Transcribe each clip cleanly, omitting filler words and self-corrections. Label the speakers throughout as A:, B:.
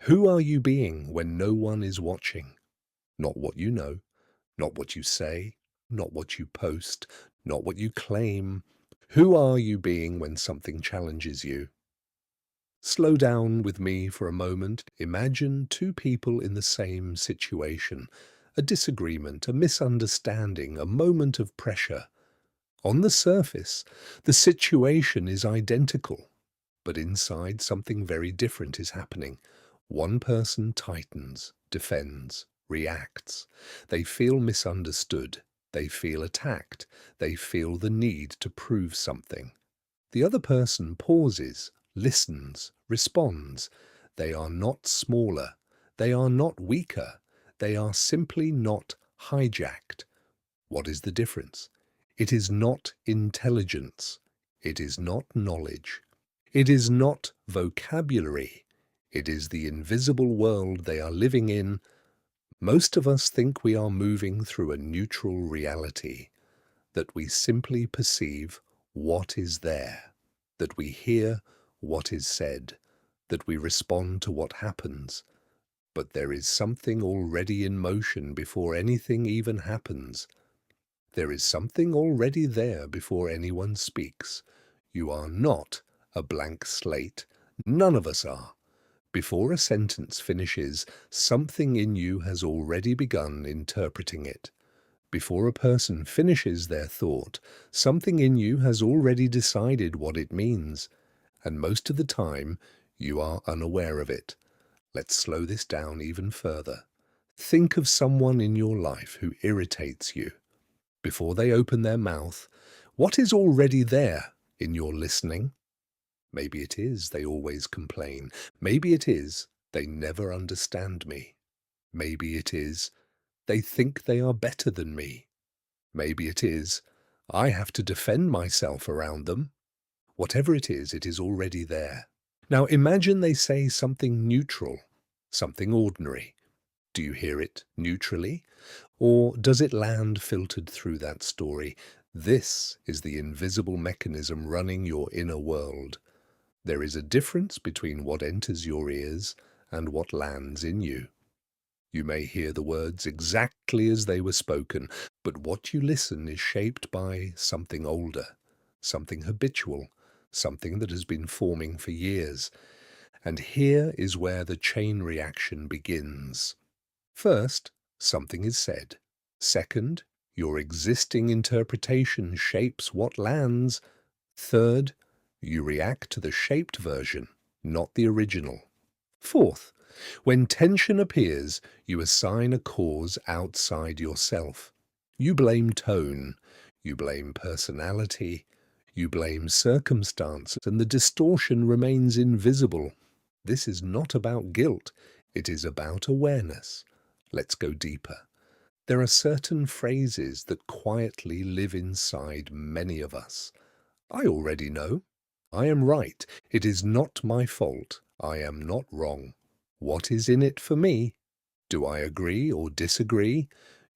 A: Who are you being when no one is watching? Not what you know, not what you say, not what you post, not what you claim. Who are you being when something challenges you? Slow down with me for a moment. Imagine two people in the same situation. A disagreement, a misunderstanding, a moment of pressure. On the surface, the situation is identical, but inside something very different is happening. One person tightens, defends, reacts. They feel misunderstood. They feel attacked. They feel the need to prove something. The other person pauses, listens, responds. They are not smaller. They are not weaker. They are simply not hijacked. What is the difference? It is not intelligence. It is not knowledge. It is not vocabulary. It is the invisible world they are living in. Most of us think we are moving through a neutral reality, that we simply perceive what is there, that we hear what is said, that we respond to what happens. But there is something already in motion before anything even happens. There is something already there before anyone speaks. You are not a blank slate. None of us are. Before a sentence finishes, something in you has already begun interpreting it. Before a person finishes their thought, something in you has already decided what it means. And most of the time, you are unaware of it. Let's slow this down even further. Think of someone in your life who irritates you. Before they open their mouth, what is already there in your listening? Maybe it is they always complain. Maybe it is they never understand me. Maybe it is they think they are better than me. Maybe it is I have to defend myself around them. Whatever it is already there. Now imagine they say something neutral, something ordinary. Do you hear it neutrally? Or does it land filtered through that story? This is the invisible mechanism running your inner world. There is a difference between what enters your ears and what lands in you. You may hear the words exactly as they were spoken, but what you listen is shaped by something older, something habitual, something that has been forming for years. And here is where the chain reaction begins. First, something is said. Second, your existing interpretation shapes what lands. Third, you react to the shaped version, not the original. Fourth, when tension appears, you assign a cause outside yourself. You blame tone, you blame personality, you blame circumstance, and the distortion remains invisible. This is not about guilt, it is about awareness. Let's go deeper. There are certain phrases that quietly live inside many of us. I already know. I am right. It is not my fault. I am not wrong. What is in it for me? Do I agree or disagree?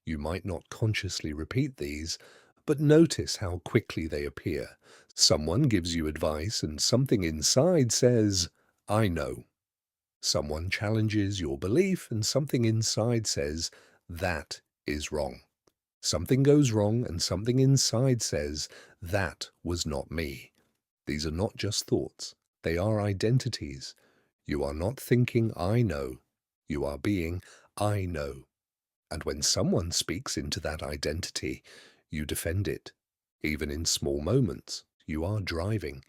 A: You might not consciously repeat these, but notice how quickly they appear. Someone gives you advice and something inside says, I know. Someone challenges your belief and something inside says, that is wrong. Something goes wrong and something inside says, that was not me. These are not just thoughts. They are identities. You are not thinking, I know. You are being, I know. And when someone speaks into that identity, you defend it. Even in small moments, you are driving.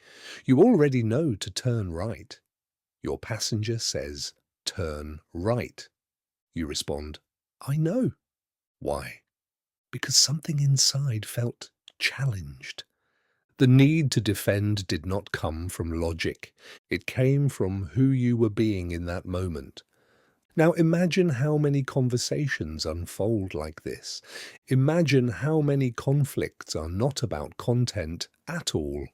A: You already know to turn right. Your passenger says, turn right. You respond, I know. Why? Because something inside felt challenged. The need to defend did not come from logic. It came from who you were being in that moment. Now imagine how many conversations unfold like this. Imagine how many conflicts are not about content at all.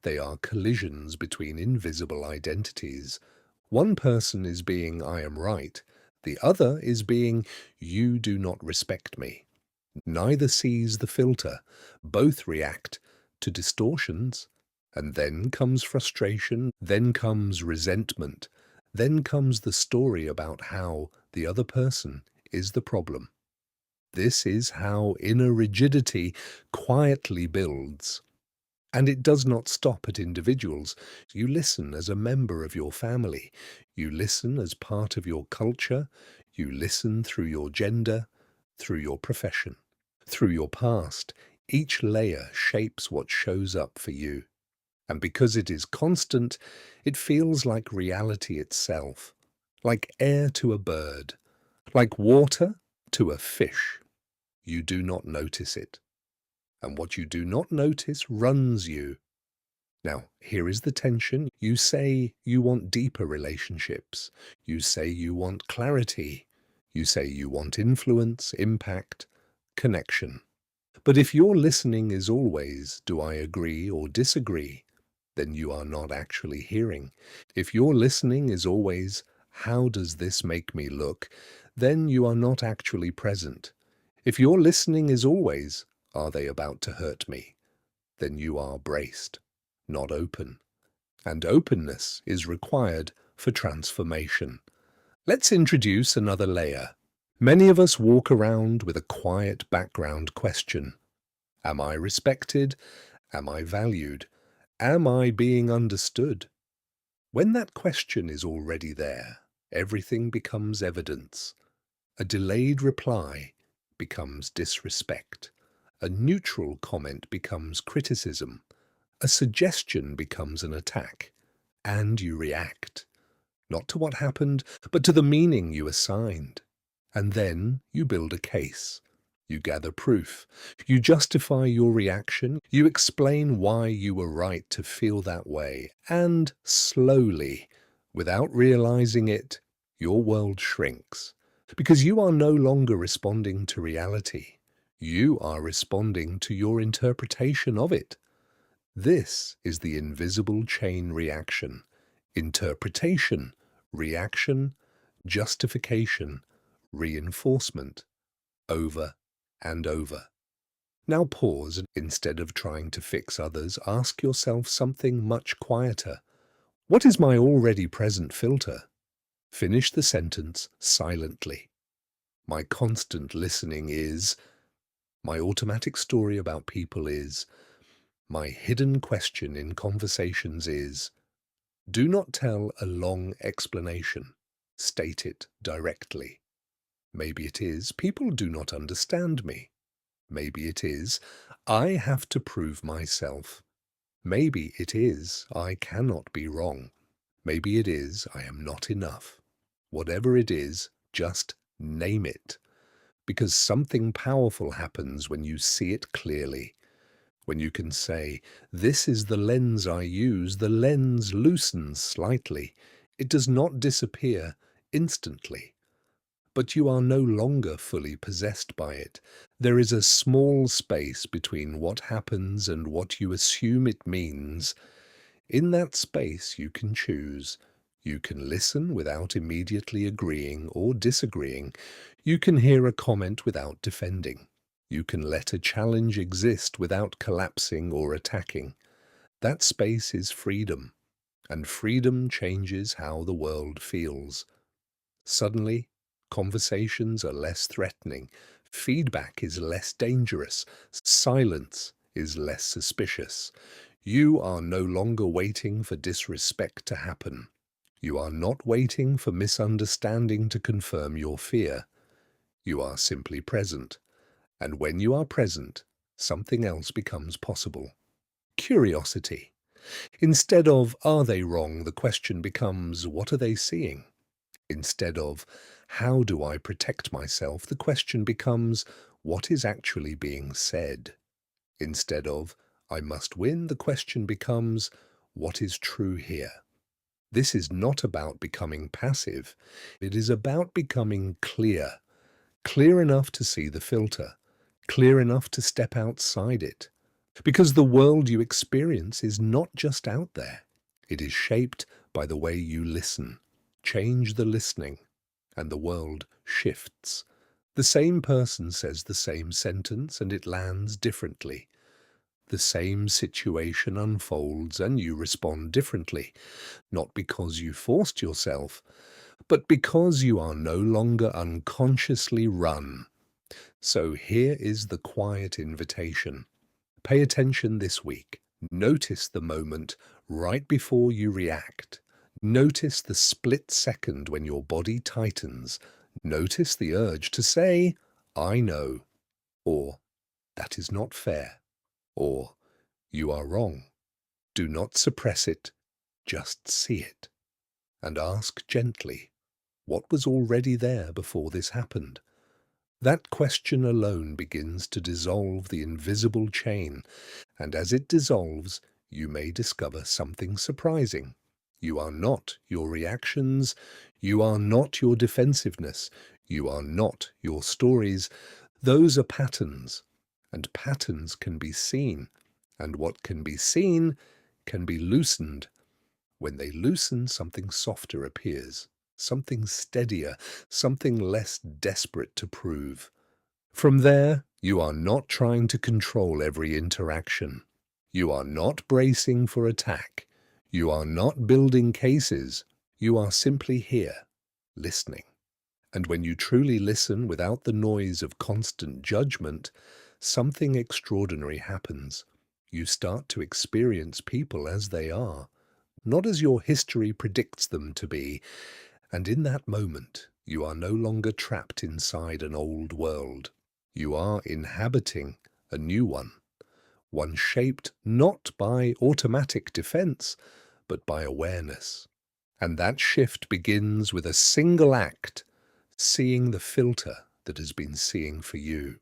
A: They are collisions between invisible identities. One person is being I am right. The other is being you do not respect me. Neither sees the filter. Both react to distortions. And then comes frustration. Then comes resentment. Then comes the story about how the other person is the problem. This is how inner rigidity quietly builds. And it does not stop at individuals. You listen as a member of your family. You listen as part of your culture. You listen through your gender, through your profession, through your past. Each layer shapes what shows up for you. And because it is constant, it feels like reality itself, like air to a bird, like water to a fish. You do not notice it. And what you do not notice runs you. Now, here is the tension. You say you want deeper relationships. You say you want clarity. You say you want influence, impact, connection. But if your listening is always, do I agree or disagree, then you are not actually hearing. If your listening is always, how does this make me look, then you are not actually present. If your listening is always, are they about to hurt me, then you are braced, not open. And openness is required for transformation. Let's introduce another layer. Many of us walk around with a quiet background question. Am I respected? Am I valued? Am I being understood? When that question is already there, everything becomes evidence. A delayed reply becomes disrespect. A neutral comment becomes criticism. A suggestion becomes an attack. And you react, not to what happened, but to the meaning you assigned. And then you build a case. You gather proof. You justify your reaction. You explain why you were right to feel that way. And slowly, without realizing it, your world shrinks. Because you are no longer responding to reality. You are responding to your interpretation of it. This is the invisible chain reaction. Interpretation, reaction, justification, reinforcement, over and over. Now pause and instead of trying to fix others, ask yourself something much quieter. What is my already present filter? Finish the sentence silently. My constant listening is. My automatic story about people is. My hidden question in conversations is. Do not tell a long explanation. State it directly. Maybe it is, people do not understand me. Maybe it is, I have to prove myself. Maybe it is, I cannot be wrong. Maybe it is, I am not enough. Whatever it is, just name it. Because something powerful happens when you see it clearly. When you can say, this is the lens I use, the lens loosens slightly. It does not disappear instantly. But you are no longer fully possessed by it. There is a small space between what happens and what you assume it means. In that space you can choose. You can listen without immediately agreeing or disagreeing. You can hear a comment without defending. You can let a challenge exist without collapsing or attacking. That space is freedom, and freedom changes how the world feels. Suddenly, conversations are less threatening, feedback is less dangerous, silence is less suspicious. You are no longer waiting for disrespect to happen. You are not waiting for misunderstanding to confirm your fear. You are simply present. And when you are present, something else becomes possible. Curiosity. Instead of, are they wrong, the question becomes, what are they seeing? Instead of, how do I protect myself, the question becomes, what is actually being said? Instead of, I must win, the question becomes, what is true here? This is not about becoming passive. It is about becoming clear. Clear enough to see the filter. Clear enough to step outside it. Because the world you experience is not just out there. It is shaped by the way you listen. Change the listening, and the world shifts. The same person says the same sentence, and it lands differently. The same situation unfolds and you respond differently, not because you forced yourself, but because you are no longer unconsciously run. So here is the quiet invitation. Pay attention this week. Notice the moment right before you react. Notice the split second when your body tightens. Notice the urge to say, I know, or that is not fair, or you are wrong. Do not suppress it, just see it. And ask gently, what was already there before this happened? That question alone begins to dissolve the invisible chain, and as it dissolves, you may discover something surprising. You are not your reactions, you are not your defensiveness, you are not your stories. Those are patterns, and patterns can be seen, and what can be seen can be loosened. When they loosen, something softer appears, something steadier, something less desperate to prove. From there, you are not trying to control every interaction. You are not bracing for attack. You are not building cases. You are simply here, listening. And when you truly listen without the noise of constant judgment, something extraordinary happens. You start to experience people as they are, not as your history predicts them to be, and in that moment you are no longer trapped inside an old world. You are inhabiting a new one shaped not by automatic defense, but by awareness. And that shift begins with a single act, seeing the filter that has been seeing for you.